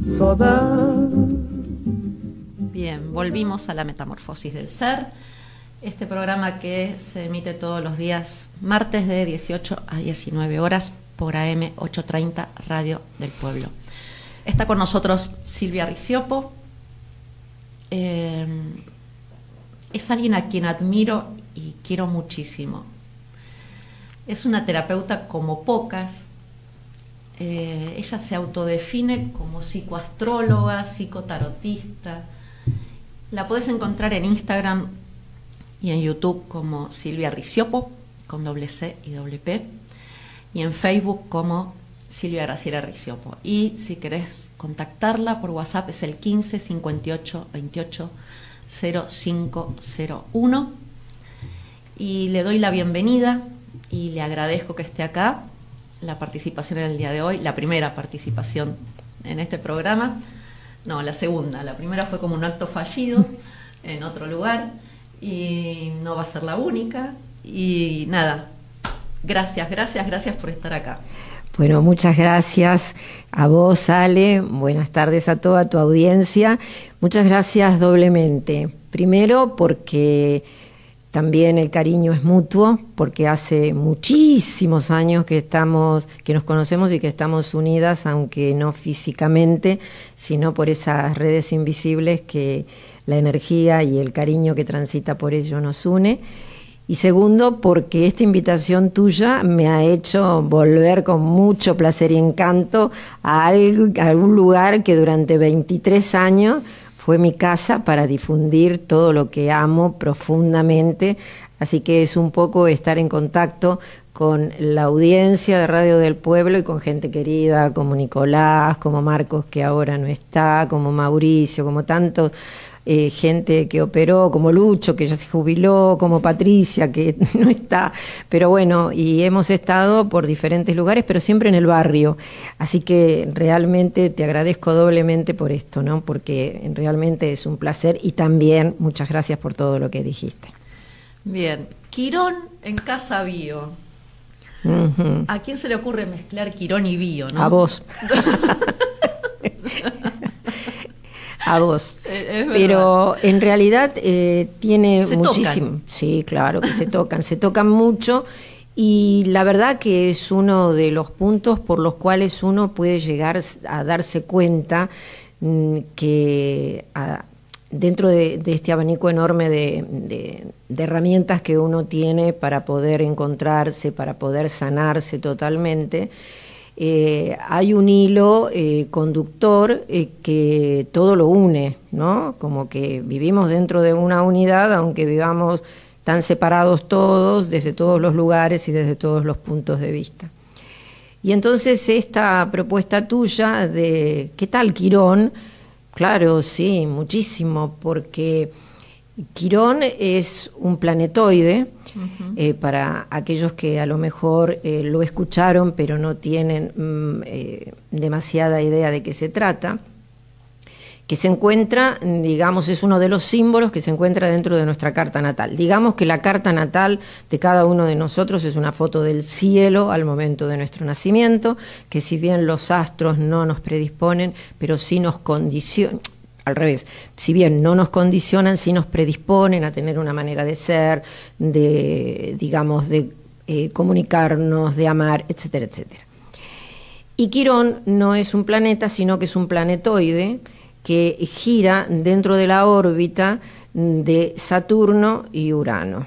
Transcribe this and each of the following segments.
så där. Bien, volvimos a la metamorfosis del ser, este programa que se emite todos los días martes de 18 a 19 horas por AM 830 Radio del Pueblo. Está con nosotros Silvia Riciopo. Es alguien a quien admiro y quiero muchísimo. Es una terapeuta como pocas. Ella se autodefine como psicoastróloga, psicotarotista. La podés encontrar en Instagram y en YouTube como Silvia Riciopo, con doble C y doble P, y en Facebook como Silvia Graciela Riciopo. Y si querés contactarla por WhatsApp es el 15 58 28 0501. Y le doy la bienvenida y le agradezco que esté acá, la participación en el día de hoy, la primera participación en este programa. No, la segunda. La primera fue como un acto fallido en otro lugar y no va a ser la única. Y nada, gracias por estar acá. Bueno, muchas gracias a vos, Ale. Buenas tardes a toda tu audiencia. Muchas gracias doblemente. Primero porque también el cariño es mutuo, porque hace muchísimos años que nos conocemos y que estamos unidas, aunque no físicamente, sino por esas redes invisibles que la energía y el cariño que transita por ello nos une. Y segundo, porque esta invitación tuya me ha hecho volver con mucho placer y encanto a algún lugar que durante 23 años fue mi casa para difundir todo lo que amo profundamente. Así que es un poco estar en contacto con la audiencia de Radio del Pueblo y con gente querida como Nicolás, como Marcos, que ahora no está, como Mauricio, como tantos. Gente que operó, como Lucho, que ya se jubiló, como Patricia, que no está, pero bueno, y hemos estado por diferentes lugares, pero siempre en el barrio, así que realmente te agradezco doblemente por esto, ¿no? Porque realmente es un placer y también muchas gracias por todo lo que dijiste. Bien, Quirón en Casa Bio. Uh-huh. ¿A quién se le ocurre mezclar Quirón y Bio, no? A vos. A vos, pero en realidad tiene muchísimo. Tocan. Sí, claro que se tocan mucho, y la verdad que es uno de los puntos por los cuales uno puede llegar a darse cuenta que dentro de este abanico enorme de herramientas que uno tiene para poder encontrarse, para poder sanarse totalmente, hay un hilo conductor que todo lo une, ¿no? Como que vivimos dentro de una unidad, aunque vivamos tan separados todos, desde todos los lugares y desde todos los puntos de vista. Y entonces esta propuesta tuya de ¿qué tal Quirón? Claro, sí, muchísimo, porque Quirón es un planetoide. Uh-huh. Para aquellos que a lo mejor lo escucharon pero no tienen demasiada idea de qué se trata, que se encuentra, digamos, es uno de los símbolos que se encuentra dentro de nuestra carta natal. Digamos que la carta natal de cada uno de nosotros es una foto del cielo al momento de nuestro nacimiento, que si bien los astros no nos predisponen, pero sí nos condicionan. Al revés, si bien no nos condicionan, sí nos predisponen a tener una manera de ser, digamos, de comunicarnos, de amar, etcétera, etcétera. Y Quirón no es un planeta, sino que es un planetoide que gira dentro de la órbita de Saturno y Urano.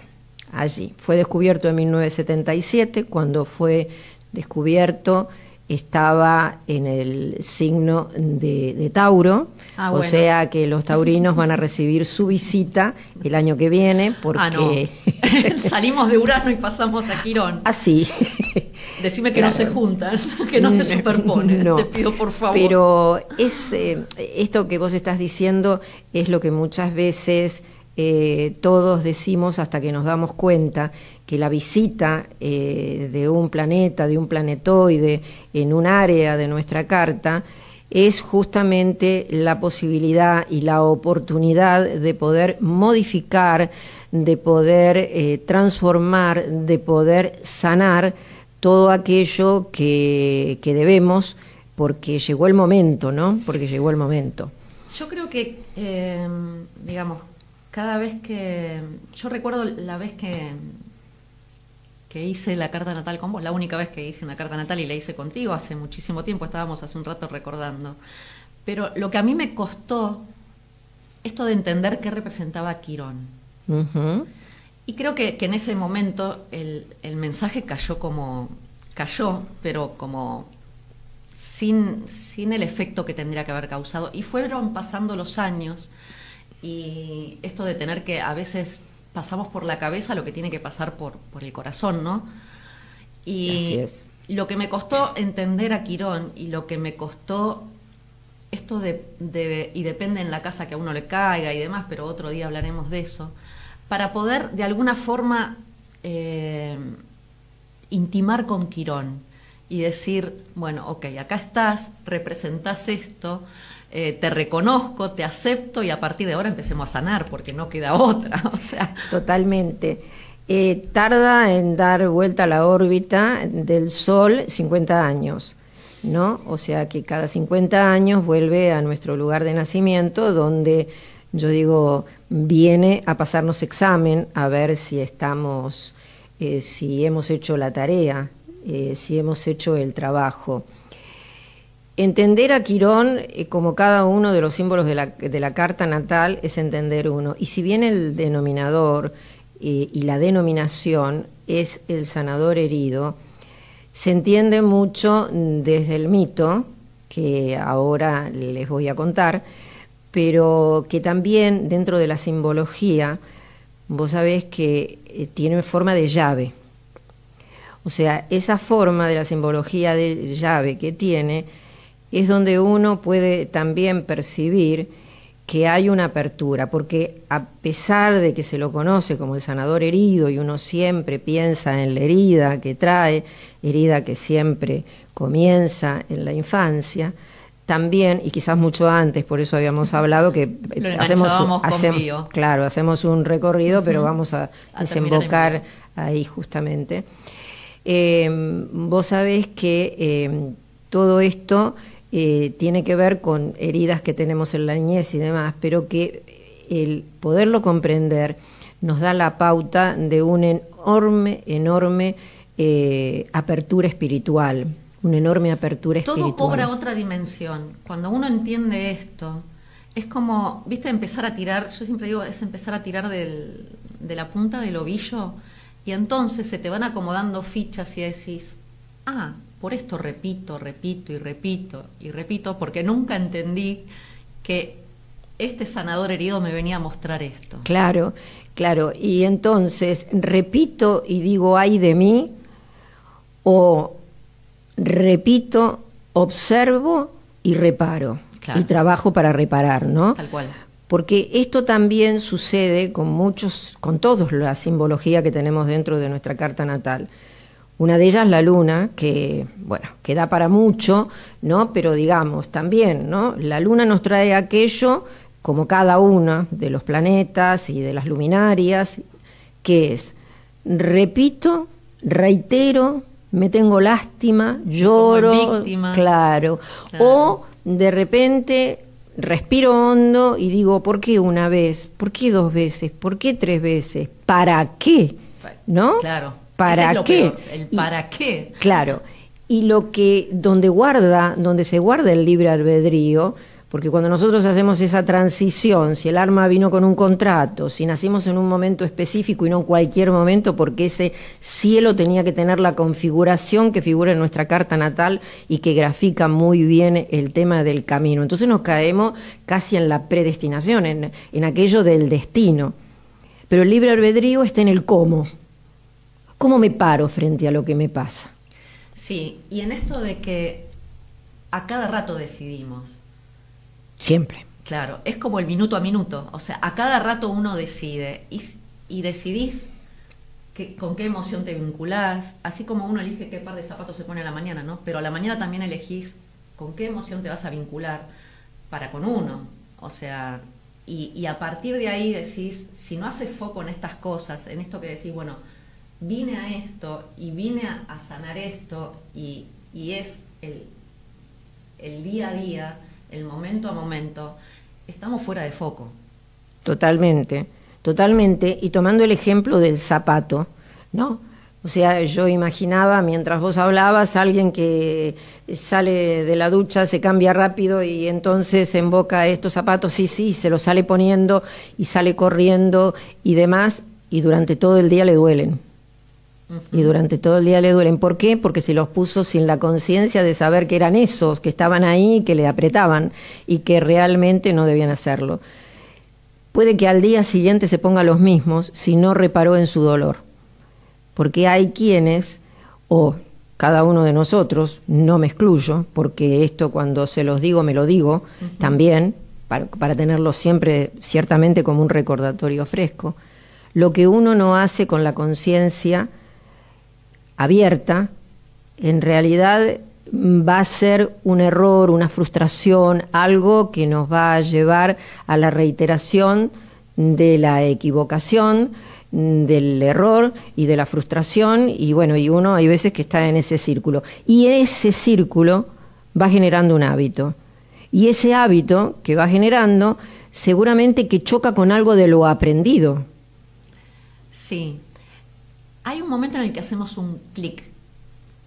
Allí fue descubierto en 1977, cuando fue descubierto estaba en el signo de Tauro, bueno. O sea que los taurinos van a recibir su visita el año que viene, porque... no. Salimos de Urano y pasamos a Quirón. Así. Decime que claro. No se juntan, que no se superponen, no. Te pido por favor. Pero esto que vos estás diciendo es lo que muchas veces todos decimos hasta que nos damos cuenta que la visita de un planeta, de un planetoide en un área de nuestra carta es justamente la posibilidad y la oportunidad de poder modificar, de poder transformar, de poder sanar todo aquello que debemos porque llegó el momento, ¿no? Porque llegó el momento. Yo creo que, digamos, cada vez que... Yo recuerdo la vez que hice la carta natal con vos, la única vez que hice una carta natal y la hice contigo, hace muchísimo tiempo, estábamos hace un rato recordando. Pero lo que a mí me costó, esto de entender qué representaba Quirón. Uh-huh. Y creo que en ese momento el mensaje cayó, pero como sin el efecto que tendría que haber causado. Y fueron pasando los años y esto de tener que, a veces pasamos por la cabeza lo que tiene que pasar por el corazón, ¿no? Y así es. Lo que me costó entender a Quirón y lo que me costó esto y depende en la casa que a uno le caiga y demás, pero otro día hablaremos de eso, para poder de alguna forma intimar con Quirón y decir, bueno, ok, acá estás, representás esto, te reconozco, te acepto y a partir de ahora empecemos a sanar porque no queda otra. O sea, totalmente. Tarda en dar vuelta a la órbita del Sol 50 años, ¿no? O sea que cada 50 años vuelve a nuestro lugar de nacimiento, donde yo digo, viene a pasarnos examen, a ver si estamos, si hemos hecho la tarea, si hemos hecho el trabajo. Entender a Quirón, como cada uno de los símbolos de la carta natal, es entender uno. Y si bien el denominador y la denominación es el sanador herido, se entiende mucho desde el mito, que ahora les voy a contar, pero que también dentro de la simbología, vos sabés que tiene forma de llave. O sea, esa forma de la simbología de llave que tiene es donde uno puede también percibir que hay una apertura, porque a pesar de que se lo conoce como el sanador herido y uno siempre piensa en la herida que trae, herida que siempre comienza en la infancia, también, y quizás mucho antes, por eso habíamos hablado que hacemos un recorrido, pero vamos a desembocar ahí justamente. Vos sabés que todo esto tiene que ver con heridas que tenemos en la niñez y demás, pero que el poderlo comprender nos da la pauta de una enorme apertura espiritual, una enorme apertura espiritual. Todo cobra otra dimensión. Cuando uno entiende esto, es como, viste, empezar a tirar, yo siempre digo, es empezar a tirar de la punta del ovillo, y entonces se te van acomodando fichas y decís, por esto repito, porque nunca entendí que este sanador herido me venía a mostrar esto. Claro, y entonces repito y digo, ay de mí, o repito, observo y reparo, y trabajo para reparar, ¿no? Tal cual. Porque esto también sucede con todos la simbología que tenemos dentro de nuestra carta natal. Una de ellas la luna, que da para mucho, ¿no? Pero digamos, también, ¿no? La luna nos trae aquello, como cada uno de los planetas y de las luminarias, que es, repito, reitero, me tengo lástima, lloro, como víctima. Claro. O de repente respiro hondo y digo, ¿por qué una vez? ¿Por qué 2 veces? ¿Por qué 3 veces? ¿Para qué? ¿No? Claro. ¿Para qué? El para qué. Claro. Y donde se guarda el libre albedrío, porque cuando nosotros hacemos esa transición, si el alma vino con un contrato, si nacimos en un momento específico y no en cualquier momento, porque ese cielo tenía que tener la configuración que figura en nuestra carta natal y que grafica muy bien el tema del camino. Entonces nos caemos casi en la predestinación, en aquello del destino. Pero el libre albedrío está en el cómo. ¿Cómo me paro frente a lo que me pasa? Sí, y en esto de que a cada rato decidimos. Siempre. Claro, es como el minuto a minuto, o sea, a cada rato uno decide y decidís con qué emoción te vinculás, así como uno elige qué par de zapatos se pone a la mañana, ¿no? Pero a la mañana también elegís con qué emoción te vas a vincular para con uno, o sea, y a partir de ahí decís, si no haces foco en estas cosas, en esto que decís, bueno, vine a esto y vine a sanar esto y es el día a día, el momento a momento, estamos fuera de foco. Totalmente, totalmente. Y tomando el ejemplo del zapato, ¿no? O sea, yo imaginaba, mientras vos hablabas, alguien que sale de la ducha, se cambia rápido y entonces emboca estos zapatos, sí, se los sale poniendo y sale corriendo y demás, y durante todo el día le duelen. Y durante todo el día le duelen. ¿Por qué? Porque se los puso sin la conciencia de saber que eran esos, que estaban ahí, que le apretaban y que realmente no debían hacerlo. Puede que al día siguiente se ponga los mismos si no reparó en su dolor. Porque hay quienes, o cada uno de nosotros, no me excluyo, porque esto cuando se los digo me lo digo también, para tenerlo siempre ciertamente como un recordatorio fresco, lo que uno no hace con la conciencia abierta, en realidad va a ser un error, una frustración, algo que nos va a llevar a la reiteración de la equivocación, del error y de la frustración, y bueno, y uno hay veces que está en ese círculo. Y ese círculo va generando un hábito. Y ese hábito que va generando, seguramente que choca con algo de lo aprendido. Sí. Hay un momento en el que hacemos un clic.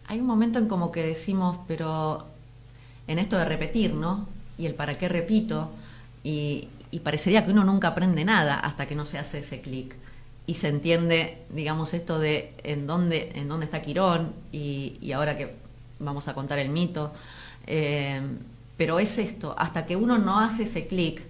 Hay un momento en como que decimos, pero en esto de repetir, ¿no? Y el para qué repito, y parecería que uno nunca aprende nada hasta que no se hace ese clic. Y se entiende, digamos, esto de en dónde está Quirón, y ahora que vamos a contar el mito. Pero es esto, hasta que uno no hace ese clic,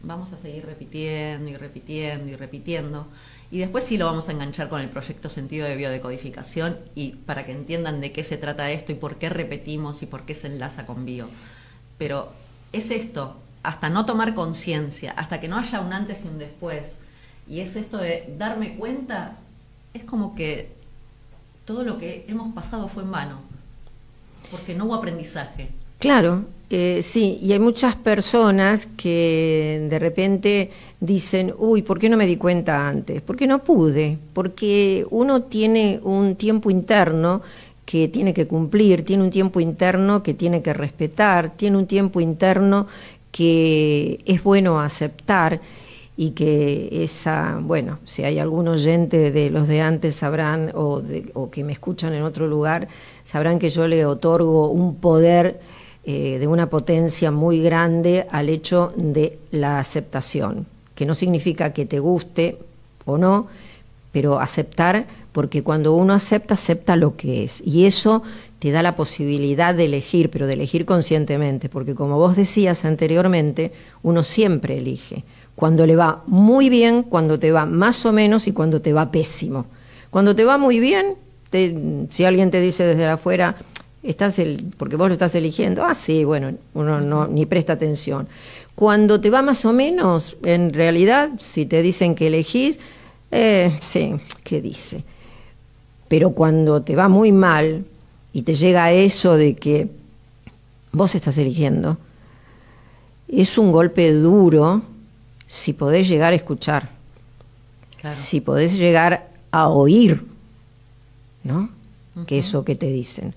vamos a seguir repitiendo y repitiendo y repitiendo. Y después sí lo vamos a enganchar con el proyecto Sentido de Biodecodificación, y para que entiendan de qué se trata esto y por qué repetimos y por qué se enlaza con bio. Pero es esto, hasta no tomar conciencia, hasta que no haya un antes y un después. Y es esto de darme cuenta, es como que todo lo que hemos pasado fue en vano, porque no hubo aprendizaje. Claro, sí, y hay muchas personas que de repente dicen, uy, ¿por qué no me di cuenta antes? Porque no pude, porque uno tiene un tiempo interno que tiene que cumplir, tiene un tiempo interno que tiene que respetar, tiene un tiempo interno que es bueno aceptar, y que bueno, si hay algún oyente de los de antes sabrán, o que me escuchan en otro lugar, sabrán que yo le otorgo un poder de una potencia muy grande al hecho de la aceptación, que no significa que te guste o no, pero aceptar, porque cuando uno acepta, acepta lo que es, y eso te da la posibilidad de elegir, pero de elegir conscientemente, porque como vos decías anteriormente, uno siempre elige. Cuando le va muy bien, cuando te va más o menos y cuando te va pésimo. Cuando te va muy bien, si alguien te dice desde afuera, porque vos lo estás eligiendo, sí, bueno, uno no ni presta atención. Cuando te va más o menos, en realidad, si te dicen que elegís, sí, ¿qué dice? Pero cuando te va muy mal y te llega eso de que vos estás eligiendo, es un golpe duro. Si podés llegar a escuchar, claro. Si podés llegar a oír, ¿no? Que eso que te dicen.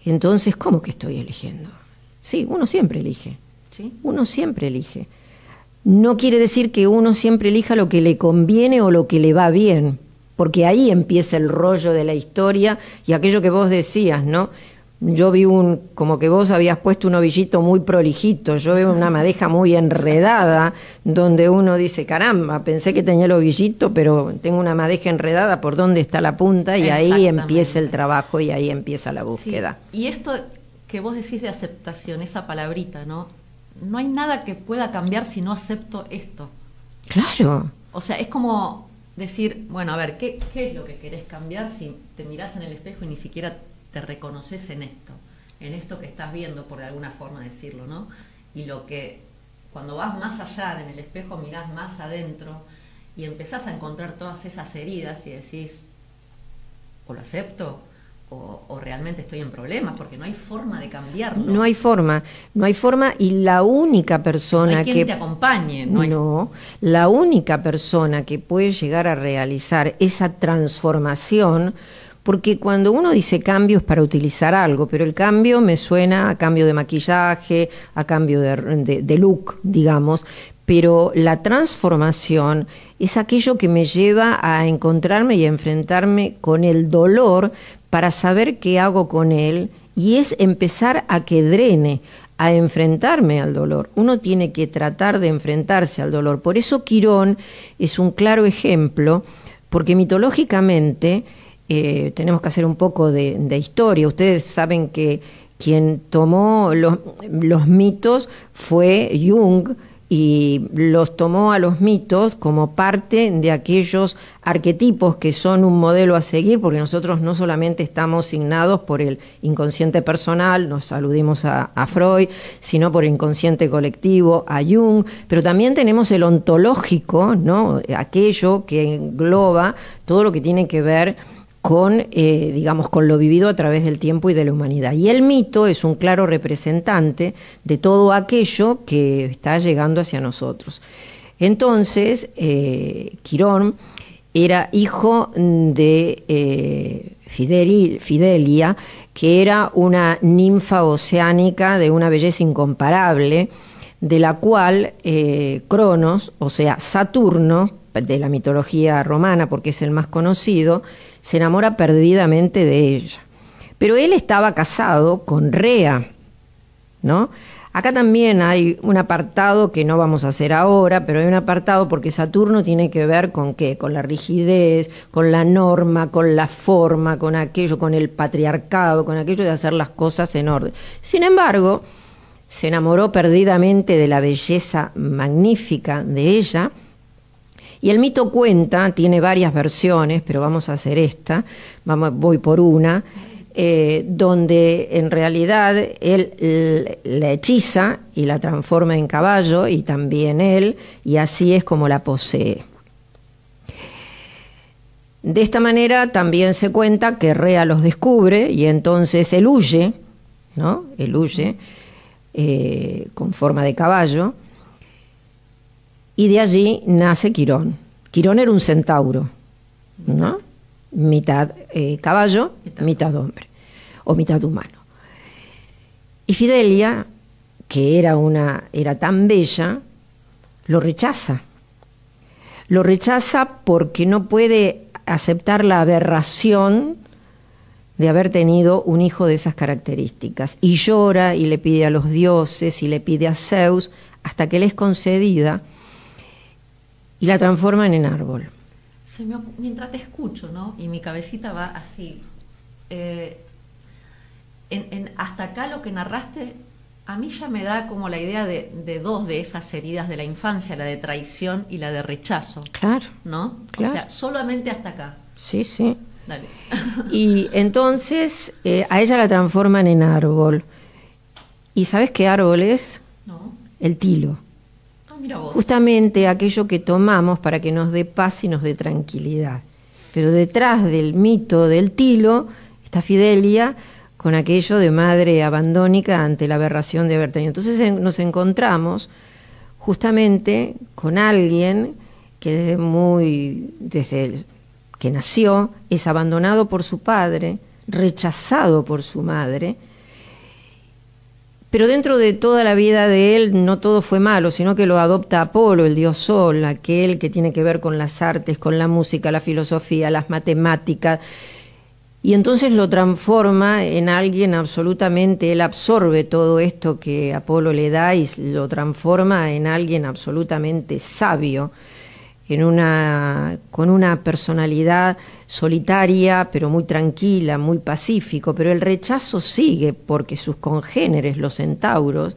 Entonces, ¿cómo que estoy eligiendo? Sí, uno siempre elige. ¿Sí? Uno siempre elige. No quiere decir que uno siempre elija lo que le conviene o lo que le va bien, porque ahí empieza el rollo de la historia y aquello que vos decías, ¿no? Yo vi como que vos habías puesto un ovillito muy prolijito, yo veo una madeja muy enredada, donde uno dice, caramba, pensé que tenía el ovillito, pero tengo una madeja enredada, ¿por dónde está la punta? Y ahí empieza el trabajo y ahí empieza la búsqueda. Sí. Y esto que vos decís de aceptación, esa palabrita, ¿no? No hay nada que pueda cambiar si no acepto esto. Claro. O sea, es como decir, bueno, a ver, ¿qué es lo que querés cambiar si te mirás en el espejo y ni siquiera te reconoces en esto que estás viendo, por alguna forma decirlo, ¿no? Y cuando vas más allá en el espejo, mirás más adentro y empezás a encontrar todas esas heridas y decís, o lo acepto, o realmente estoy en problemas, porque no hay forma de cambiarlo. No hay forma, y la única persona no hay quien te acompañe. La única persona que puede llegar a realizar esa transformación Porque cuando uno dice cambio es para utilizar algo, pero el cambio me suena a cambio de maquillaje, a cambio de look, digamos, pero la transformación es aquello que me lleva a encontrarme y a enfrentarme con el dolor para saber qué hago con él, y es empezar a que drene, a enfrentarme al dolor. Uno tiene que tratar de enfrentarse al dolor. Por eso Quirón es un claro ejemplo, porque mitológicamente tenemos que hacer un poco de historia. Ustedes saben que quien tomó los mitos fue Jung, y los tomó a los mitos como parte de aquellos arquetipos que son un modelo a seguir, porque nosotros no solamente estamos signados por el inconsciente personal, nos aludimos a Freud, sino por el inconsciente colectivo, a Jung, pero también tenemos el ontológico, ¿no? Aquello que engloba todo lo que tiene que ver con, digamos, con lo vivido a través del tiempo y de la humanidad. Y el mito es un claro representante de todo aquello que está llegando hacia nosotros. Entonces, Quirón era hijo de Fidelia, que era una ninfa oceánica de una belleza incomparable, de la cual Cronos, o sea, Saturno, de la mitología romana, porque es el más conocido, se enamora perdidamente de ella. Pero él estaba casado con Rea, ¿no? Acá también hay un apartado que no vamos a hacer ahora, pero hay un apartado porque Saturno tiene que ver con ¿qué? Con la rigidez, con la norma, con la forma, con aquello, con el patriarcado, con aquello de hacer las cosas en orden. Sin embargo, se enamoró perdidamente de la belleza magnífica de ella. Y el mito cuenta, tiene varias versiones, pero vamos a hacer esta, voy por una, donde en realidad él la hechiza y la transforma en caballo, y también él, y así es como la posee. De esta manera también se cuenta que Rea los descubre, y entonces él huye, ¿no? Él huye con forma de caballo, y de allí nace Quirón. Quirón era un centauro, ¿no? Mitad caballo, mitad hombre, o mitad humano. Y Fidelia, que era tan bella, lo rechaza. Lo rechaza porque no puede aceptar la aberración de haber tenido un hijo de esas características. Y llora y le pide a los dioses y le pide a Zeus, hasta que le es concedida, y la transforman en árbol. Mientras te escucho, ¿no? Y mi cabecita va así. Hasta acá lo que narraste, a mí ya me da como la idea de dos de esas heridas de la infancia, la de traición y la de rechazo. Claro. ¿No? Claro. O sea, solamente hasta acá. Sí, sí. Dale. Y entonces a ella la transforman en árbol. ¿Y sabes qué árbol es? No. El tilo. Mira vos. Justamente aquello que tomamos para que nos dé paz y nos dé tranquilidad. Pero detrás del mito del tilo está Fidelia con aquello de madre abandónica ante la aberración de haber tenido. Entonces nos encontramos justamente con alguien que desde que nació es abandonado por su padre, rechazado por su madre. Pero dentro de toda la vida de él no todo fue malo, sino que lo adopta Apolo, el dios Sol, aquel que tiene que ver con las artes, con la música, la filosofía, las matemáticas. Y entonces lo transforma en alguien absolutamente, él absorbe todo esto que Apolo le da y lo transforma en alguien absolutamente sabio, con una personalidad solitaria, pero muy tranquila, muy pacífico. Pero el rechazo sigue porque sus congéneres, los centauros,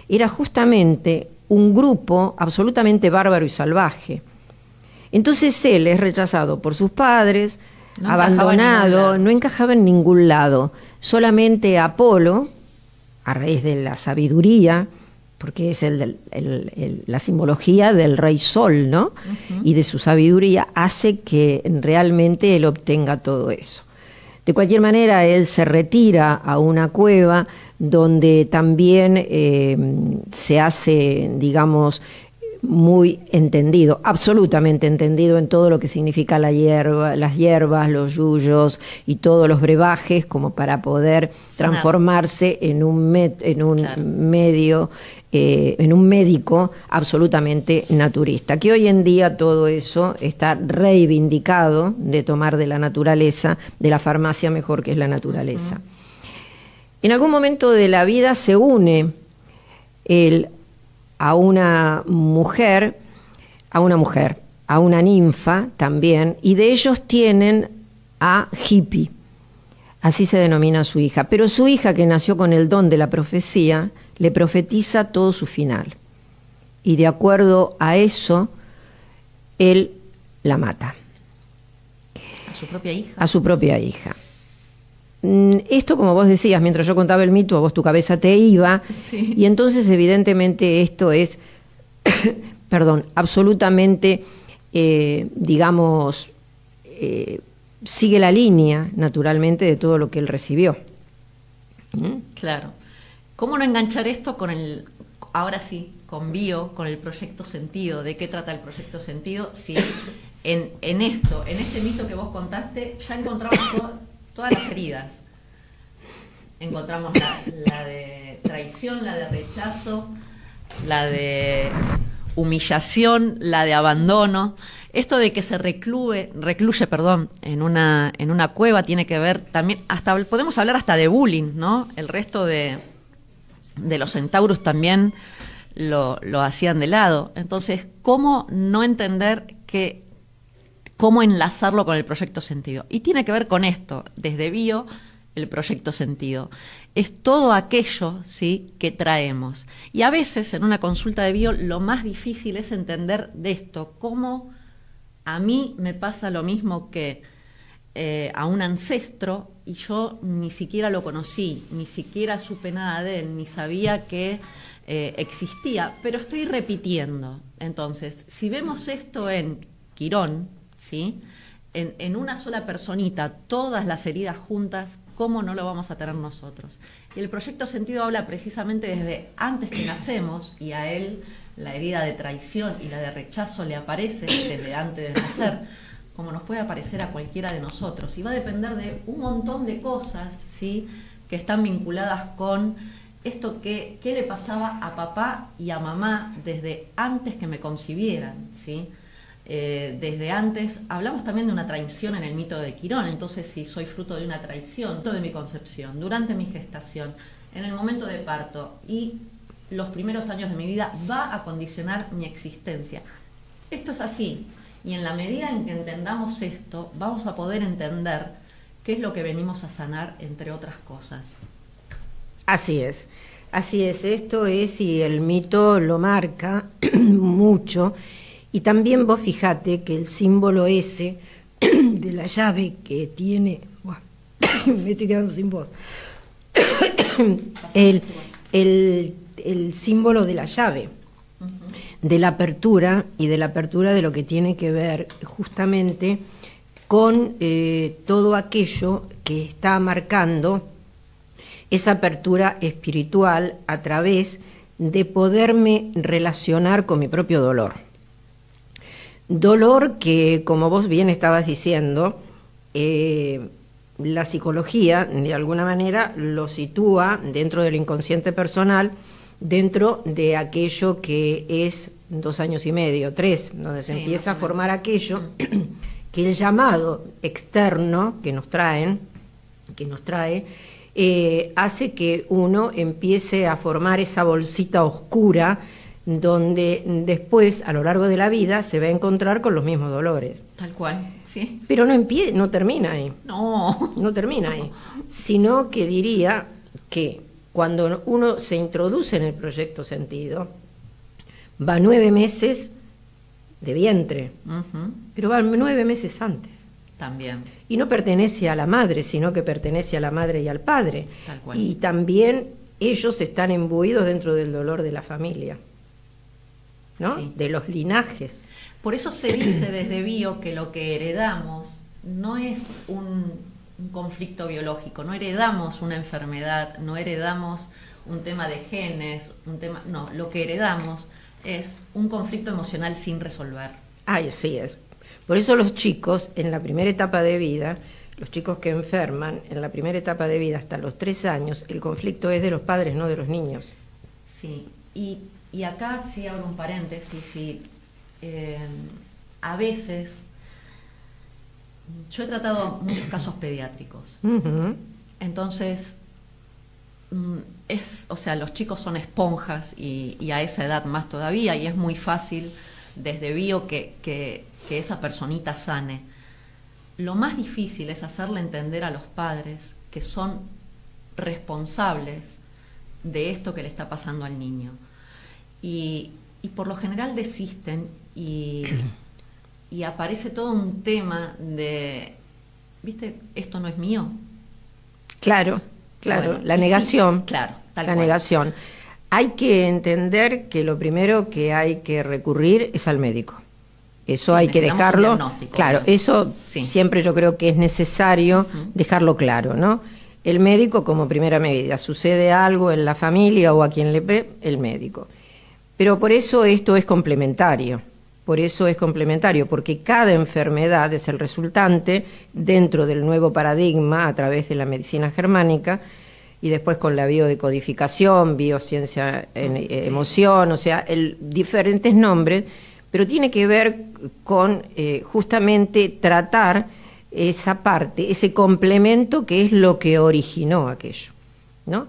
era justamente un grupo absolutamente bárbaro y salvaje. Entonces él es rechazado por sus padres, abandonado, no encajaba en ningún lado. Solamente Apolo, a raíz de la sabiduría, porque es la simbología del rey Sol, ¿no? Uh-huh. Y de su sabiduría hace que realmente él obtenga todo eso. De cualquier manera, él se retira a una cueva donde también se hace, digamos, muy entendido, absolutamente entendido en todo lo que significa la hierba, las hierbas, los yuyos y todos los brebajes, como para poder transformarse en un claro, medio, en un médico absolutamente naturista, que hoy en día todo eso está reivindicado de tomar de la naturaleza, de la farmacia mejor que es la naturaleza. En algún momento de la vida se une a una mujer, a una ninfa también, y de ellos tienen a Hippie, así se denomina a su hija. Pero su hija, que nació con el don de la profecía, le profetiza todo su final. Y de acuerdo a eso, él la mata. ¿A su propia hija? A su propia hija. Esto, como vos decías, mientras yo contaba el mito, a vos tu cabeza te iba, sí. Y entonces evidentemente esto es, perdón, absolutamente, digamos, sigue la línea, naturalmente, de todo lo que él recibió. Claro. ¿Cómo no enganchar esto con ahora sí, con Bio, con el proyecto Sentido? ¿De qué trata el proyecto Sentido? Si en este mito que vos contaste, ya encontramos todas las heridas. Encontramos la de traición, la de rechazo, la de humillación, la de abandono. Esto de que se recluye, en una cueva tiene que ver también, podemos hablar hasta de bullying, ¿no? El resto de los centauros también lo hacían de lado. Entonces, ¿cómo no entender cómo enlazarlo con el proyecto Sentido? Y tiene que ver con esto, desde Bio, el proyecto Sentido. Es todo aquello, ¿sí?, que traemos. Y a veces, en una consulta de Bio, lo más difícil es entender de esto, cómo a mí me pasa lo mismo que a un ancestro, y yo ni siquiera lo conocí, ni siquiera supe nada de él, ni sabía que existía, pero estoy repitiendo. Entonces, si vemos esto en Quirón, ¿sí?, en una sola personita, todas las heridas juntas, ¿cómo no lo vamos a tener nosotros? Y el proyecto Sentido habla precisamente desde antes que nacemos, y a él la herida de traición y la de rechazo le aparece desde antes de nacer, como nos puede aparecer a cualquiera de nosotros. Y va a depender de un montón de cosas, ¿sí?, que están vinculadas con esto qué le pasaba a papá y a mamá desde antes que me concibieran, ¿sí? Desde antes, hablamos también de una traición en el mito de Quirón. Entonces, si soy fruto de una traición, de mi concepción, durante mi gestación, en el momento de parto y los primeros años de mi vida, va a condicionar mi existencia. Esto es así, y en la medida en que entendamos esto, vamos a poder entender qué es lo que venimos a sanar, entre otras cosas. Así es, esto es, y el mito lo marca mucho. Y también vos fijate que el símbolo ese de la llave que tiene... me estoy quedando sin voz. el símbolo de la llave, de la apertura, y de la apertura de lo que tiene que ver justamente con todo aquello que está marcando esa apertura espiritual a través de poderme relacionar con mi propio dolor. Dolor que, como vos bien estabas diciendo, la psicología, de alguna manera, lo sitúa dentro del inconsciente personal, dentro de aquello que es 2 años y medio, 3, donde se empieza a formar aquello que el llamado externo que nos trae, hace que uno empiece a formar esa bolsita oscura, donde después, a lo largo de la vida, se va a encontrar con los mismos dolores. Tal cual, sí. Pero no termina ahí. No termina ahí. Sino que diría que cuando uno se introduce en el proyecto Sentido, va 9 meses de vientre, pero va 9 meses antes. También. Y no pertenece a la madre, sino que pertenece a la madre y al padre. Tal cual. Y también ellos están imbuidos dentro del dolor de la familia, ¿no? Sí. De los linajes. Por eso se dice desde Bio que lo que heredamos no es un conflicto biológico, no heredamos una enfermedad, no heredamos un tema de genes, no, lo que heredamos es un conflicto emocional sin resolver. Ay, sí es. Por eso los chicos en la primera etapa de vida, los chicos que enferman en la primera etapa de vida hasta los 3 años, el conflicto es de los padres, no de los niños. Sí, y acá sí abro un paréntesis, sí, a veces, yo he tratado muchos casos pediátricos, entonces, o sea, los chicos son esponjas y a esa edad más todavía, y es muy fácil desde bio que esa personita sane. Lo más difícil es hacerle entender a los padres que son responsables de esto que le está pasando al niño. Y por lo general desisten y aparece todo un tema de, ¿viste? Esto no es mío. Claro, Bueno, la negación. Sí, claro, tal la cual. negación. Hay que entender que lo primero que hay que recurrir es al médico. Eso Sí, hay que necesitamos un dejarlo diagnóstico, claro. ¿no? Eso Sí. siempre yo creo que es necesario dejarlo claro, ¿no? El médico como primera medida. Sucede algo en la familia o a quien le ve, el médico. Pero por eso esto es complementario. Por eso es complementario, porque cada enfermedad es el resultante dentro del nuevo paradigma a través de la medicina germánica y después con la biodecodificación, biociencia en emoción, o sea, diferentes nombres, pero tiene que ver con justamente tratar esa parte, ese complemento que es lo que originó aquello, ¿no?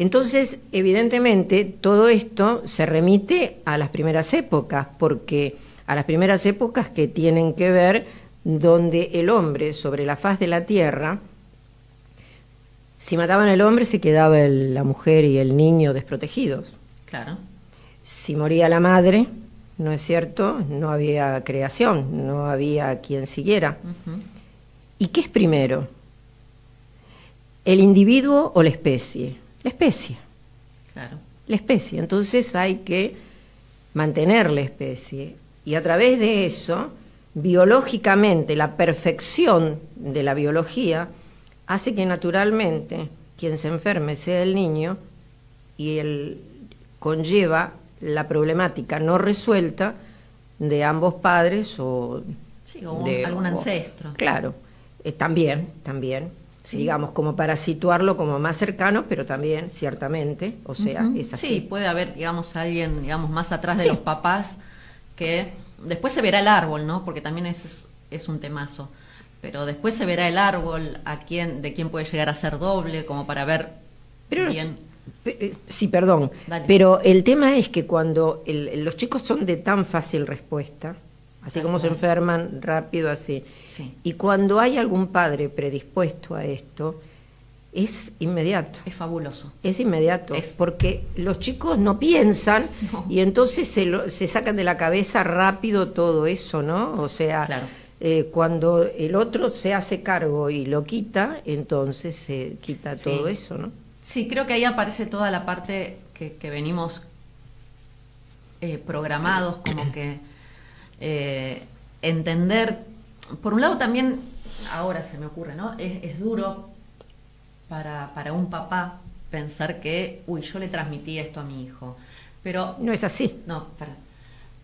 Entonces, evidentemente, todo esto se remite a las primeras épocas, porque a las primeras épocas que tienen que ver donde el hombre sobre la faz de la tierra, si mataban al hombre se quedaba la mujer y el niño desprotegidos. Claro. Si moría la madre, ¿no es cierto? No había creación, no había quien siguiera. ¿Y qué es primero? ¿El individuo o la especie? La especie. Claro. La especie. Entonces hay que mantener la especie. Y a través de eso, biológicamente, la perfección de la biología hace que naturalmente quien se enferme sea el niño y él conlleva la problemática no resuelta de ambos padres o Sí, o algún ancestro. Claro, también, Sí. digamos, como para situarlo como más cercano, pero también, ciertamente, o sea, es así. Sí, puede haber, digamos, alguien, digamos, más atrás de Sí. los papás que después se verá el árbol, ¿no? Porque también es un temazo. Pero después se verá el árbol de quién puede llegar a ser doble, como para ver Pero bien. sí, perdón, Dale. pero el tema es que cuando los chicos son de tan fácil respuesta, así Tal como se cual. enferman rápido así, Sí. y cuando hay algún padre predispuesto a esto, es inmediato. Es fabuloso. Es inmediato, Es- porque los chicos no piensan No. y entonces se sacan de la cabeza rápido todo eso, ¿no? O sea, Claro. cuando el otro se hace cargo y lo quita, entonces se quita Sí. todo eso, ¿no? Sí, creo que ahí aparece toda la parte que venimos programados, como que entender, por un lado también, ahora se me ocurre, ¿no? Es duro para un papá pensar que, uy, yo le transmití esto a mi hijo, pero No es así. no, para.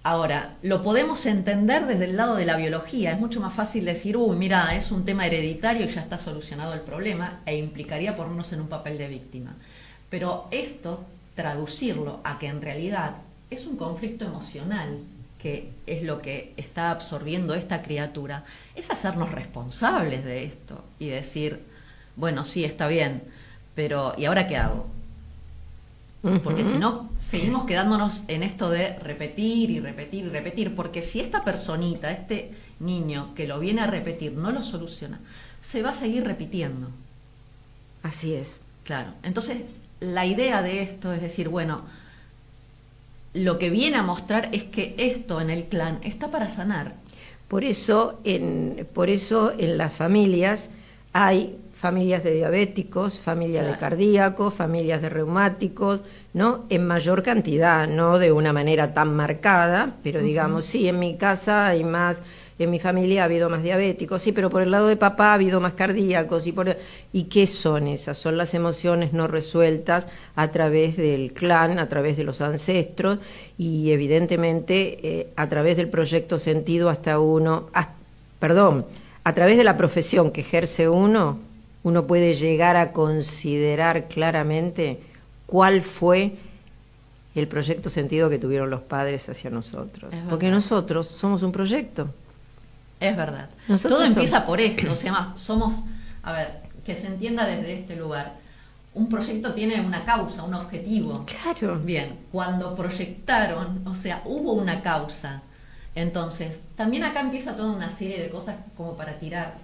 Ahora, lo podemos entender desde el lado de la biología. Es mucho más fácil decir, uy, mira, es un tema hereditario y ya está solucionado el problema, e implicaría ponernos en un papel de víctima. Pero esto, traducirlo a que en realidad es un conflicto emocional, que es lo que está absorbiendo esta criatura, es hacernos responsables de esto y decir, bueno, sí, está bien, pero ¿y ahora qué hago? Porque si no, seguimos quedándonos en esto de repetir y repetir y repetir, porque si esta personita, este niño que lo viene a repetir no lo soluciona, se va a seguir repitiendo. Así es. Claro. Entonces, la idea de esto es decir, bueno, lo que viene a mostrar es que esto en el clan está para sanar. Por eso en las familias hay familias de diabéticos, familias Claro. de cardíacos, familias de reumáticos, ¿no? En mayor cantidad, no de una manera tan marcada, pero digamos, sí, en mi casa hay más en mi familia ha habido más diabéticos, sí, pero por el lado de papá ha habido más cardíacos. ¿Y qué son esas? Son las emociones no resueltas a través del clan, a través de los ancestros y evidentemente a través del proyecto sentido a través de la profesión que ejerce uno puede llegar a considerar claramente cuál fue el proyecto sentido que tuvieron los padres hacia nosotros. Porque nosotros somos un proyecto. Es verdad. Nosotros Todo empieza por esto, o sea, somos, a ver, que se entienda desde este lugar. Un proyecto tiene una causa, un objetivo. Claro. Bien, cuando proyectaron, o sea, hubo una causa. Entonces, también acá empieza toda una serie de cosas como para tirar.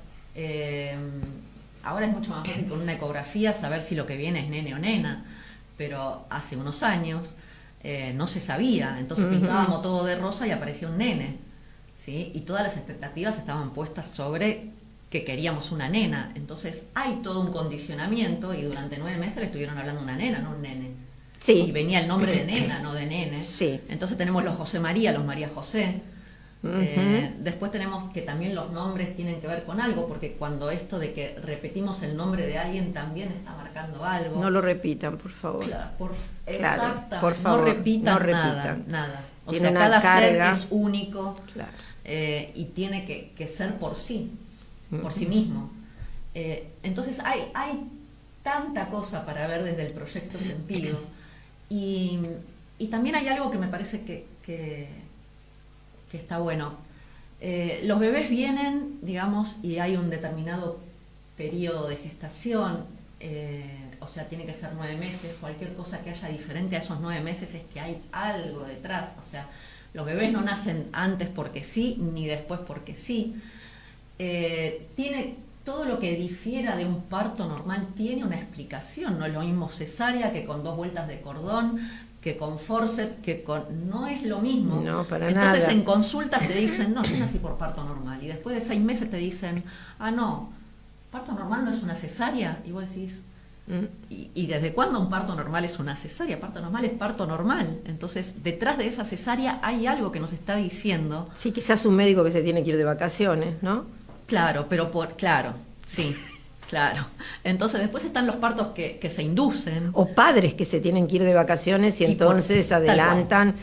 Ahora es mucho más fácil con una ecografía saber si lo que viene es nene o nena, pero hace unos años no se sabía, entonces pintábamos todo de rosa y aparecía un nene, ¿sí? Y todas las expectativas estaban puestas sobre que queríamos una nena, entonces hay todo un condicionamiento y durante 9 meses le estuvieron hablando una nena, no un nene. Sí. Y venía el nombre de nena, no de nene. Sí. Entonces tenemos los José María, los María José. Después tenemos que también los nombres tienen que ver con algo, porque cuando esto de que repetimos el nombre de alguien también está marcando algo. No lo repitan, por favor. Claro, Exacto, por favor, no repitan, nada. O sea, cada ser es único, claro. Y tiene que ser por sí mismo. Entonces hay tanta cosa para ver desde el proyecto sentido, y también hay algo que me parece que está bueno. Los bebés vienen, digamos, y hay un determinado periodo de gestación, o sea, tiene que ser 9 meses, cualquier cosa que haya diferente a esos 9 meses es que hay algo detrás, o sea, los bebés no nacen antes porque sí, ni después porque sí. Tiene todo lo que difiera de un parto normal tiene una explicación, no es lo mismo cesárea que con 2 vueltas de cordón, que con forceps, no es lo mismo. No, para Entonces nada. En consultas te dicen, no, yo nací por parto normal, y después de 6 meses te dicen, no, parto normal no es una cesárea, y vos decís, ¿y desde cuándo un parto normal es una cesárea? Parto normal es parto normal. Entonces, detrás de esa cesárea hay algo que nos está diciendo. Sí, quizás un médico que se tiene que ir de vacaciones, ¿no? Claro, pero claro, sí. Claro. Entonces después están los partos que se inducen. O padres que se tienen que ir de vacaciones y entonces adelantan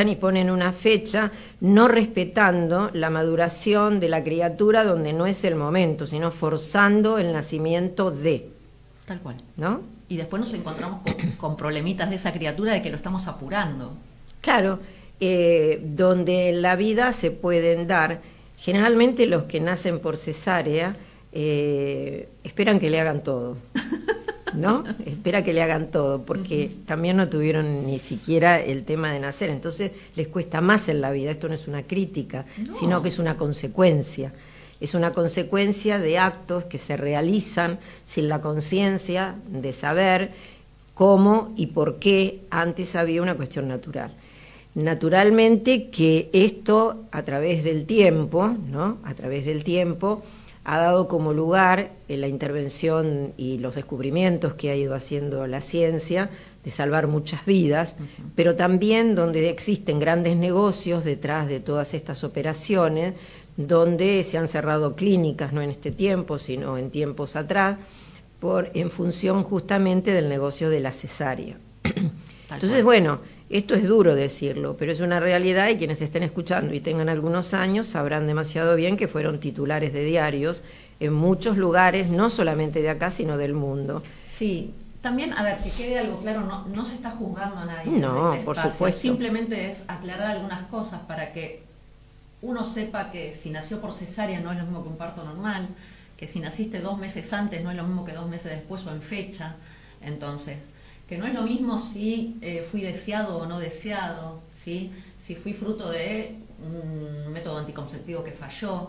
y ponen una fecha, no respetando la maduración de la criatura donde no es el momento, sino forzando el nacimiento de. Tal cual. ¿No? Y después nos encontramos con problemitas de esa criatura de que lo estamos apurando. Claro, donde en la vida se pueden dar, generalmente los que nacen por cesárea, esperan que le hagan todo, ¿no? Espera que le hagan todo, porque también no tuvieron ni siquiera el tema de nacer, entonces les cuesta más en la vida. Esto no es una crítica, sino que es una consecuencia. Es una consecuencia de actos que se realizan sin la conciencia de saber cómo y por qué antes había una cuestión natural. Naturalmente que esto a través del tiempo, ¿no? A través del tiempo ha dado como lugar la intervención y los descubrimientos que ha ido haciendo la ciencia de salvar muchas vidas, pero también donde existen grandes negocios detrás de todas estas operaciones, donde se han cerrado clínicas, no en este tiempo, sino en tiempos atrás, en función justamente del negocio de la cesárea. Entonces, bueno, esto es duro decirlo, pero es una realidad, y quienes estén escuchando y tengan algunos años sabrán demasiado bien que fueron titulares de diarios en muchos lugares, no solamente de acá, sino del mundo. Sí, también, a ver, que quede algo claro, no se está juzgando a nadie. No, por supuesto. Simplemente es aclarar algunas cosas para que uno sepa que si nació por cesárea no es lo mismo que un parto normal, que si naciste 2 meses antes no es lo mismo que 2 meses después o en fecha. Entonces, que no es lo mismo si fui deseado o no deseado, ¿sí? Si fui fruto de un método anticonceptivo que falló,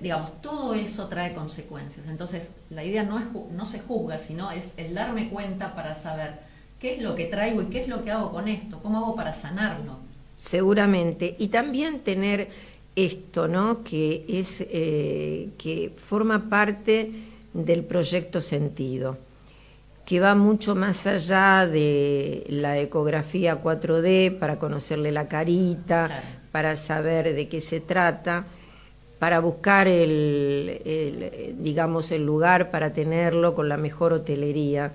digamos, todo eso trae consecuencias. Entonces, la idea no se juzga, sino es el darme cuenta para saber qué es lo que traigo y qué es lo que hago con esto, cómo hago para sanarlo. Seguramente, y también tener esto, ¿no? Que es que forma parte del proyecto sentido, que va mucho más allá de la ecografía 4D para conocerle la carita, claro, para saber de qué se trata, para buscar digamos, el lugar para tenerlo con la mejor hotelería.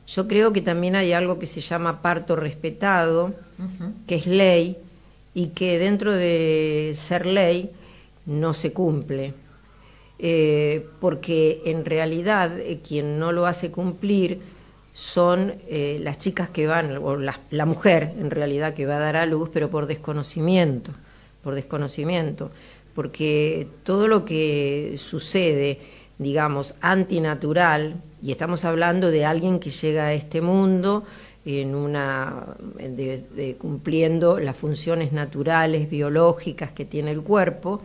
Yo creo que también hay algo que se llama parto respetado, que es ley, y que dentro de ser ley no se cumple. Porque en realidad quien no lo hace cumplir son las chicas que van, o la mujer en realidad que va a dar a luz, pero por desconocimiento, porque todo lo que sucede, digamos, antinatural, y estamos hablando de alguien que llega a este mundo cumpliendo las funciones naturales, biológicas que tiene el cuerpo,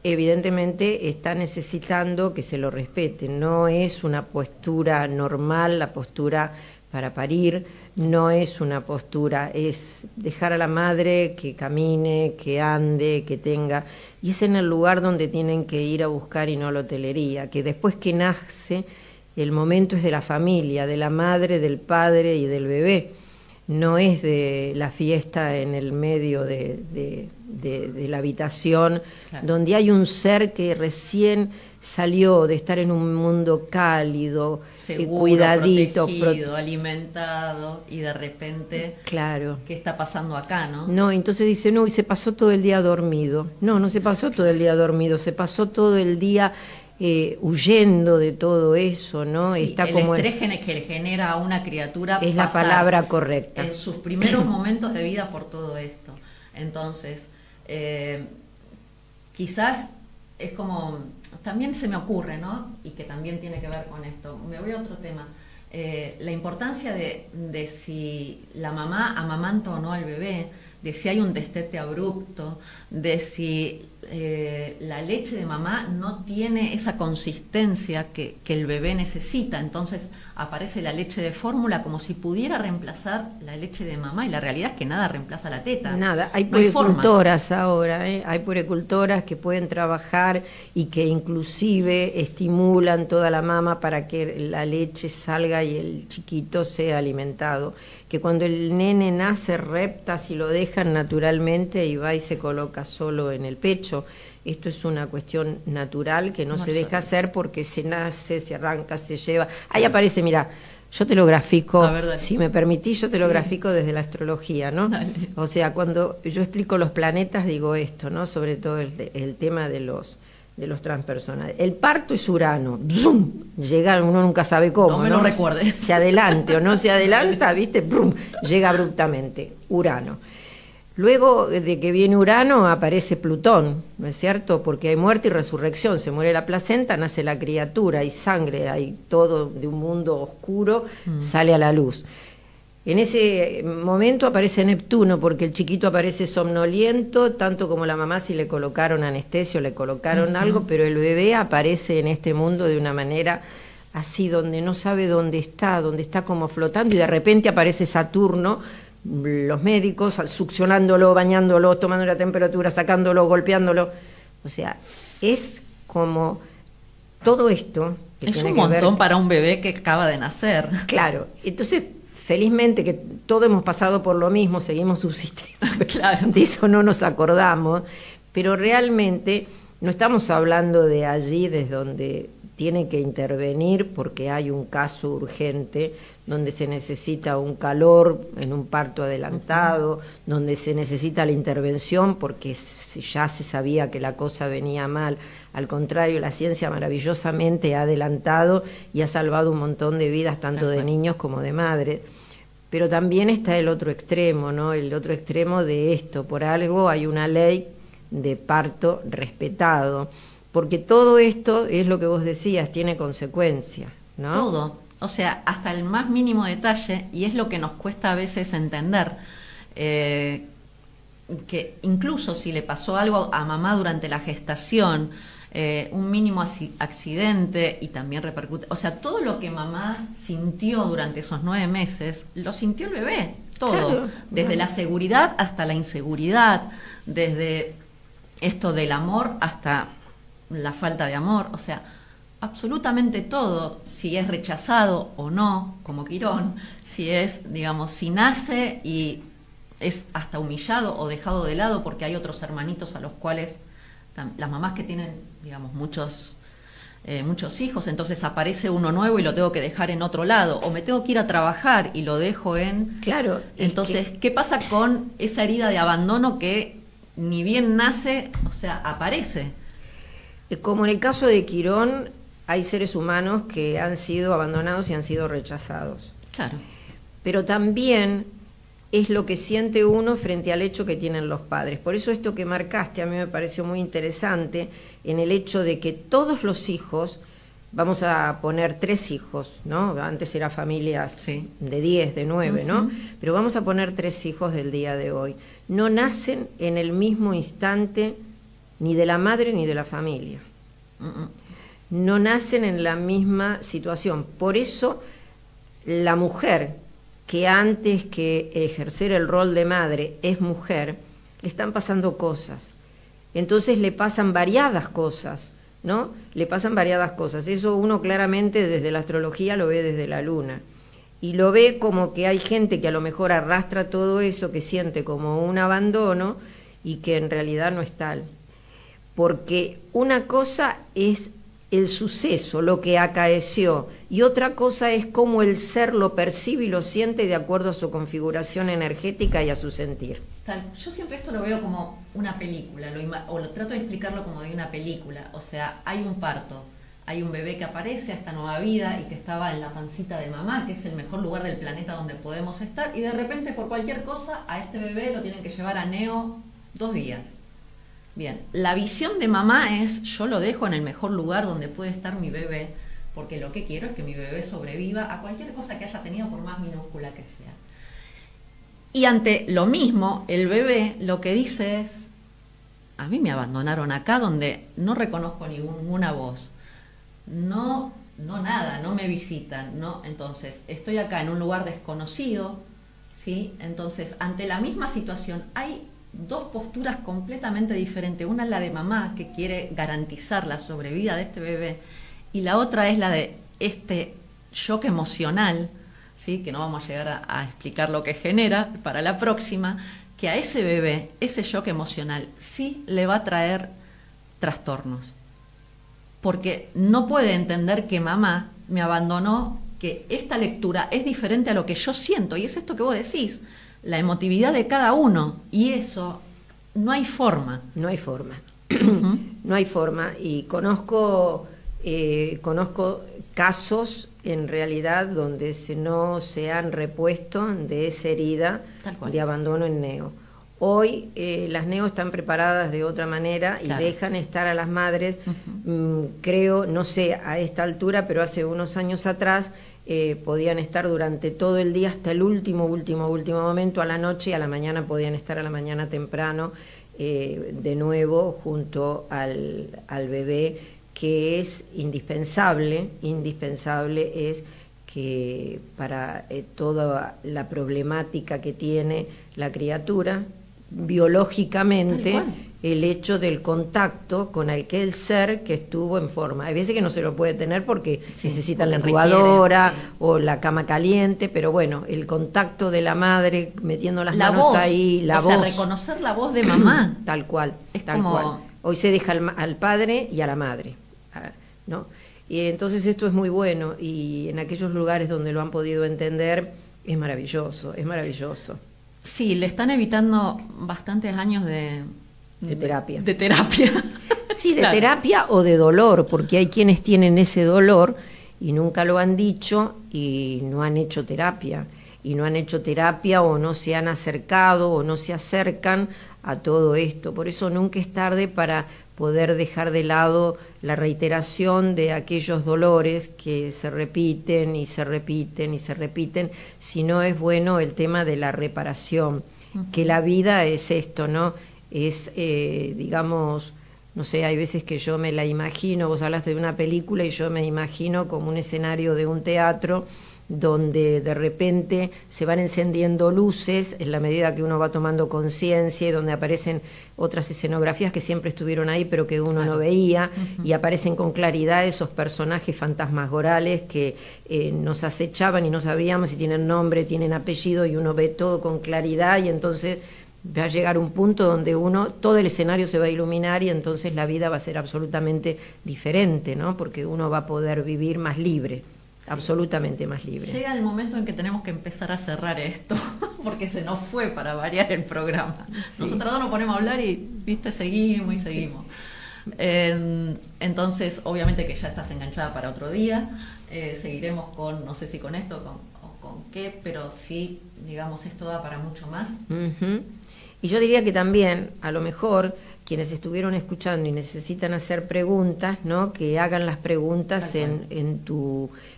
evidentemente está necesitando que se lo respete. No es una postura normal, la postura para parir, no es una postura, es dejar a la madre que camine, que ande, que tenga, y es en el lugar donde tienen que ir a buscar y no a la hotelería, que después que nace, el momento es de la familia, de la madre, del padre y del bebé, no es de la fiesta en el medio de la habitación, claro, donde hay un ser que recién salió de estar en un mundo cálido, seguro, cuidadito, protegido, alimentado, y de repente, claro, ¿qué está pasando acá, no? No, entonces dice, no, y se pasó todo el día dormido. No se pasó todo el día dormido, se pasó todo el día huyendo de todo eso, ¿no? Sí, está el como estrés que le genera a una criatura es la palabra correcta. En sus primeros momentos de vida por todo esto. Entonces, quizás es como, también se me ocurre, ¿no? Y que también tiene que ver con esto. Me voy a otro tema. La importancia de si la mamá amamanta o no al bebé, de si hay un destete abrupto, de si la leche de mamá no tiene esa consistencia que el bebé necesita, entonces aparece la leche de fórmula como si pudiera reemplazar la leche de mamá, y la realidad es que nada reemplaza la teta. Nada, hay puericultoras ahora, hay puericultoras que pueden trabajar y que inclusive estimulan toda la mama para que la leche salga y el chiquito sea alimentado, que cuando el nene nace repta, si lo dejan naturalmente y va y se coloca solo en el pecho. Esto es una cuestión natural que no se deja hacer porque se nace, se arranca, se lleva. Ahí aparece, mira, yo te lo grafico, si me permitís, yo te lo grafico desde la astrología, ¿no? Dale. O sea, cuando yo explico los planetas digo esto, ¿no? Sobre todo el tema de los transpersonales. El parto es Urano, ¡zum! Llega, uno nunca sabe cómo, no me lo recuerde. Se adelante o no se adelanta, ¿viste? ¡Brum! Llega abruptamente, Urano. Luego de que viene Urano aparece Plutón, ¿no es cierto? Porque hay muerte y resurrección, se muere la placenta, nace la criatura, hay sangre, hay todo de un mundo oscuro, sale a la luz. En ese momento aparece Neptuno, porque el chiquito aparece somnoliento, tanto como la mamá, si le colocaron anestesio, le colocaron algo, pero el bebé aparece en este mundo de una manera así, donde no sabe dónde está como flotando, y de repente aparece Saturno, los médicos succionándolo, bañándolo, tomando la temperatura, sacándolo, golpeándolo. O sea, es como todo esto que es tiene un que montón ver, para un bebé que acaba de nacer. Claro, entonces felizmente que todos hemos pasado por lo mismo, seguimos subsistiendo, claro, de eso no nos acordamos, pero realmente no estamos hablando de allí desde donde tiene que intervenir porque hay un caso urgente, donde se necesita un calor en un parto adelantado, donde se necesita la intervención porque ya se sabía que la cosa venía mal. Al contrario, la ciencia maravillosamente ha adelantado y ha salvado un montón de vidas, tanto de niños como de madres. Pero también está el otro extremo, ¿no? El otro extremo de esto. Por algo hay una ley de parto respetado, porque todo esto es lo que vos decías, tiene consecuencias, ¿no? Todo, o sea, hasta el más mínimo detalle, y es lo que nos cuesta a veces entender, que incluso si le pasó algo a mamá durante la gestación, un mínimo accidente, y también repercute, o sea, todo lo que mamá sintió durante esos 9 meses, lo sintió el bebé, todo, claro, desde la seguridad hasta la inseguridad, desde esto del amor hasta la falta de amor, o sea, absolutamente todo, si es rechazado o no, como Quirón, si es, digamos, si nace y es hasta humillado o dejado de lado porque hay otros hermanitos a los cuales las mamás que tienen, digamos, muchos hijos, entonces aparece uno nuevo y lo tengo que dejar en otro lado, o me tengo que ir a trabajar y lo dejo en... Claro. Entonces, ¿qué pasa con esa herida de abandono que ni bien nace, o sea, aparece? Como en el caso de Quirón, hay seres humanos que han sido abandonados y han sido rechazados. Claro. Pero también es lo que siente uno frente al hecho que tienen los padres. Por eso esto que marcaste a mí me pareció muy interesante, en el hecho de que todos los hijos, vamos a poner 3 hijos, ¿no? Antes era familias sí. de 10, de 9, ¿no? Pero vamos a poner 3 hijos del día de hoy. No nacen en el mismo instante ni de la madre ni de la familia. No nacen en la misma situación. Por eso la mujer, que antes que ejercer el rol de madre es mujer, le están pasando cosas. Entonces le pasan variadas cosas, ¿no? Le pasan variadas cosas. Eso uno claramente desde la astrología lo ve desde la luna. Y lo ve como que hay gente que a lo mejor arrastra todo eso, que siente como un abandono y que en realidad no es tal. Porque una cosa es el suceso, lo que acaeció, y otra cosa es cómo el ser lo percibe y lo siente de acuerdo a su configuración energética y a su sentir. Yo siempre esto lo veo como una película, o lo trato de explicarlo como de una película. O sea, hay un parto, hay un bebé que aparece a esta nueva vida y que estaba en la pancita de mamá, que es el mejor lugar del planeta donde podemos estar, y de repente por cualquier cosa a este bebé lo tienen que llevar a Neo 2 días. Bien, la visión de mamá es: yo lo dejo en el mejor lugar donde puede estar mi bebé, porque lo que quiero es que mi bebé sobreviva a cualquier cosa que haya tenido, por más minúscula que sea. Y ante lo mismo, el bebé lo que dice es: a mí me abandonaron acá donde no reconozco ninguna voz, no nada, no me visitan, no, entonces estoy acá en un lugar desconocido, ¿sí? Entonces, ante la misma situación hay 2 posturas completamente diferentes. Una es la de mamá, que quiere garantizar la sobrevida de este bebé, y la otra es la de este shock emocional, ¿sí? Que no vamos a llegar a explicar lo que genera para la próxima, que a ese bebé, ese shock emocional, sí le va a traer trastornos. Porque no puede entender que mamá me abandonó, que esta lectura es diferente a lo que yo siento, y es esto que vos decís, la emotividad de cada uno, y eso no hay forma. No hay forma. No hay forma. Y conozco casos en realidad donde no se han repuesto de esa herida de abandono en Neo. Hoy las Neo están preparadas de otra manera y dejan estar a las madres, creo, no sé a esta altura, pero hace unos años atrás podían estar durante todo el día hasta el último momento, a la noche, y a la mañana podían estar a la mañana temprano de nuevo junto al bebé, que es indispensable es que para toda la problemática que tiene la criatura, biológicamente, el hecho del contacto con aquel ser que estuvo en forma. Hay veces que no se lo puede tener porque necesitan la incubadora o la cama caliente, pero bueno, el contacto de la madre metiendo las manos voz, ahí, la voz. O sea, reconocer la voz de mamá. Tal cual, es tal como... cual. Hoy se deja al padre y a la madre, ¿no? Y entonces esto es muy bueno, y en aquellos lugares donde lo han podido entender es maravilloso, es maravilloso. Sí, le están evitando bastantes años de terapia. De terapia. Sí, de terapia o de dolor, porque hay quienes tienen ese dolor y nunca lo han dicho y no han hecho terapia. Y no han hecho terapia o no se han acercado o no se acercan a todo esto. Por eso nunca es tarde para poder dejar de lado la reiteración de aquellos dolores que se repiten y se repiten y se repiten, si no es bueno el tema de la reparación, que la vida es esto, ¿no? Es, digamos, no sé, hay veces que yo me la imagino, vos hablaste de una película y yo me imagino como un escenario de un teatro donde de repente se van encendiendo luces en la medida que uno va tomando conciencia, y donde aparecen otras escenografías que siempre estuvieron ahí pero que uno no veía, y aparecen con claridad esos personajes fantasmagorales que nos acechaban y no sabíamos si tienen nombre, tienen apellido, y uno ve todo con claridad, y entonces Va a llegar un punto donde todo el escenario se va a iluminar y entonces la vida va a ser absolutamente diferente, ¿no? Porque uno va a poder vivir más libre, sí, absolutamente más libre. Llega el momento en que tenemos que empezar a cerrar esto, porque se nos fue para variar el programa. Sí. Nosotros nos ponemos a hablar y, viste, seguimos y seguimos. Entonces, obviamente que ya estás enganchada para otro día. Seguiremos con, no sé si con esto o con qué, pero sí, digamos, esto da para mucho más. Uh-huh. Y yo diría que también, a lo mejor, quienes estuvieron escuchando y necesitan hacer preguntas, ¿no? Que hagan las preguntas en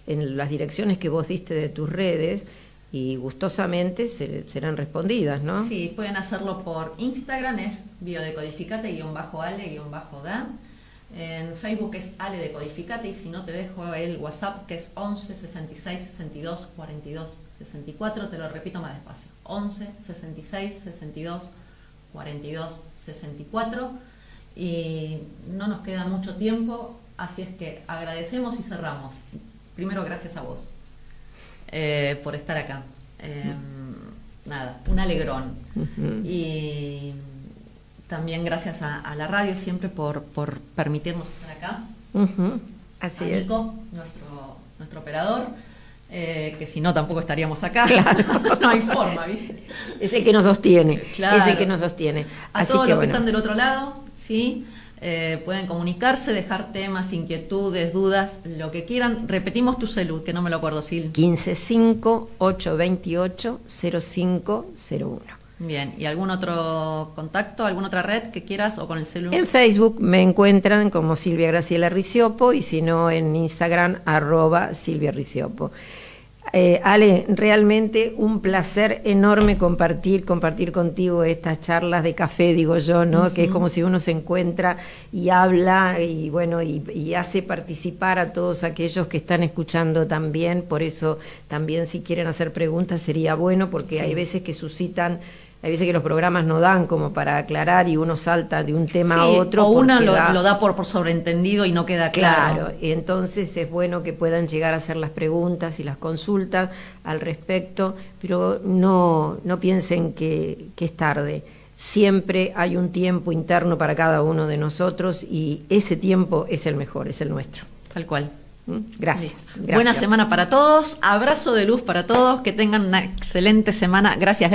las direcciones que vos diste de tus redes y gustosamente serán respondidas, ¿no? Sí, pueden hacerlo por Instagram, es biodecodificate_ale_da. En Facebook es Ale Decodificate, y si no te dejo el WhatsApp, que es 11 66 62 42 64, te lo repito más despacio, 11 66 62 42 64, y no nos queda mucho tiempo, así es que agradecemos y cerramos. Primero, gracias a vos por estar acá. Nada, un alegrón. Uh-huh. Y también gracias a la radio siempre por permitirnos estar acá. Uh-huh. Así a Nico, es. Nuestro operador, que si no tampoco estaríamos acá. Claro. No hay forma, ¿viste? Es el que nos sostiene. Claro. Es el que nos sostiene. A todos los que están del otro lado, sí, pueden comunicarse, dejar temas, inquietudes, dudas, lo que quieran. Repetimos tu celu, que no me lo acuerdo, Sil. 155-828-0501. Bien, ¿y algún otro contacto, alguna otra red que quieras, o con el celular? En Facebook me encuentran como Silvia Graciela Riciopo, y si no en Instagram @Silvia Riciopo. Ale, realmente un placer enorme compartir contigo estas charlas de café, digo yo, ¿no? Uh-huh. Que es como si uno se encuentra y habla y bueno, y hace participar a todos aquellos que están escuchando también. Por eso también, si quieren hacer preguntas, sería bueno, porque sí, hay veces que suscitan. Hay veces que los programas no dan como para aclarar y uno salta de un tema a otro. O uno lo da por sobreentendido y no queda claro. Claro, entonces es bueno que puedan llegar a hacer las preguntas y las consultas al respecto, pero no piensen que es tarde. Siempre hay un tiempo interno para cada uno de nosotros y ese tiempo es el mejor, es el nuestro. Tal cual. Gracias. Buena semana para todos, abrazo de luz para todos, que tengan una excelente semana. Gracias.